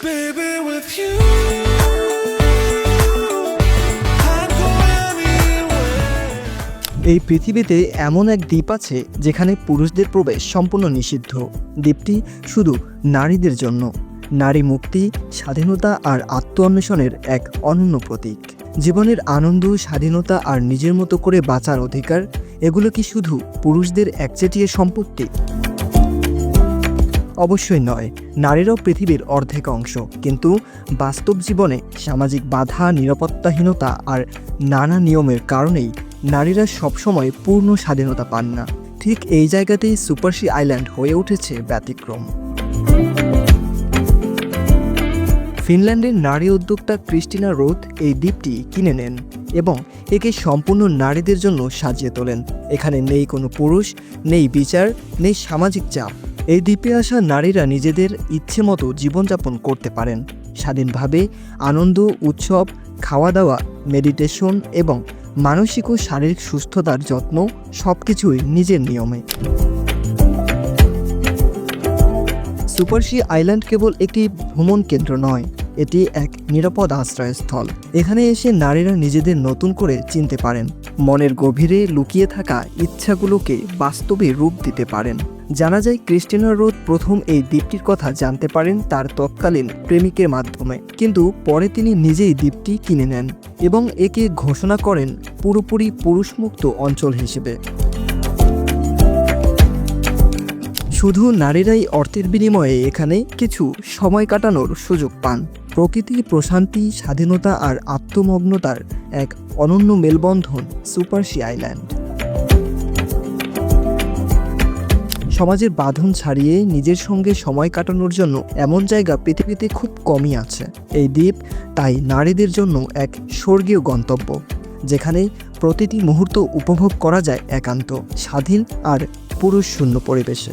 Baby, with you, I'd go anywhere. এই পৃথিবীতে এমন এক দ্বীপ আছে যেখানে পুরুষদের প্রবেশ সম্পূর্ণ নিষিদ্ধ। দ্বীপটি শুধু নারীদের জন্য। নারী মুক্তি, স্বাধীনতা আর আত্ম অন্বেষণের এক অনন্য প্রতীক। জীবনের আনন্দ, স্বাধীনতা আর নিজের মতো করে বাঁচার অধিকার, এগুলো কি শুধু পুরুষদের একচেটিয়া সম্পত্তি? অবশ্যই নয়। নারীরাও পৃথিবীর অর্ধেক অংশ, কিন্তু বাস্তব জীবনে সামাজিক বাধা, নিরাপত্তাহীনতা আর নানা নিয়মের কারণেই নারীরা সবসময় পূর্ণ স্বাধীনতা পান না। ঠিক এই জায়গাতেই সুপারসি আইল্যান্ড হয়ে উঠেছে ব্যতিক্রম। ফিনল্যান্ডের নারী উদ্যোক্তা ক্রিস্টিনা রোথ এই দ্বীপটি কিনে নেন এবং একে সম্পূর্ণ নারীদের জন্য সাজিয়ে তোলেন। এখানে নেই কোনো পুরুষ, নেই বিচার, নেই সামাজিক চাপ। এই দ্বীপে আসা নারীরা নিজেদের ইচ্ছে মতো জীবনযাপন করতে পারেন। স্বাধীনভাবে আনন্দ, উৎসব, খাওয়া দাওয়া, মেডিটেশন এবং মানসিক ও শারীরিক সুস্থতার যত্ন সবকিছুই নিজের নিয়মে। সুপারসি আইল্যান্ড কেবল একটি ভ্রমণ কেন্দ্র নয়, এটি এক নিরাপদ আশ্রয়স্থল। এখানে এসে নারীরা নিজেদের নতুন করে চিনতে পারেন, মনের গভীরে লুকিয়ে থাকা ইচ্ছাগুলোকে বাস্তবে রূপ দিতে পারেন। জানা যায় ক্রিস্টিনা রোথ প্রথম এই দ্বীপটির কথা জানতে পারেন তার তৎকালীন প্রেমিকের মাধ্যমে, কিন্তু পরে তিনি নিজেই দ্বীপটি কিনে নেন এবং একে ঘোষণা করেন পুরোপুরি পুরুষমুক্ত অঞ্চল হিসেবে। শুধু নারীরাই অর্থের বিনিময়ে এখানে কিছু সময় কাটানোর সুযোগ পান। প্রকৃতির প্রশান্তি, স্বাধীনতা আর আত্মমগ্নতার এক অনন্য মেলবন্ধন সুপারসি আইল্যান্ড। সমাজের বাঁধন ছাড়িয়ে নিজের সঙ্গে সময় কাটানোর জন্য এমন জায়গা পৃথিবীতে খুব কমই আছে। এই দ্বীপ তাই নারীদের জন্য এক স্বর্গীয় গন্তব্য, যেখানে প্রতিটি মুহূর্ত উপভোগ করা যায় একান্ত, স্বাধীন আর পুরুষ শূন্য পরিবেশে।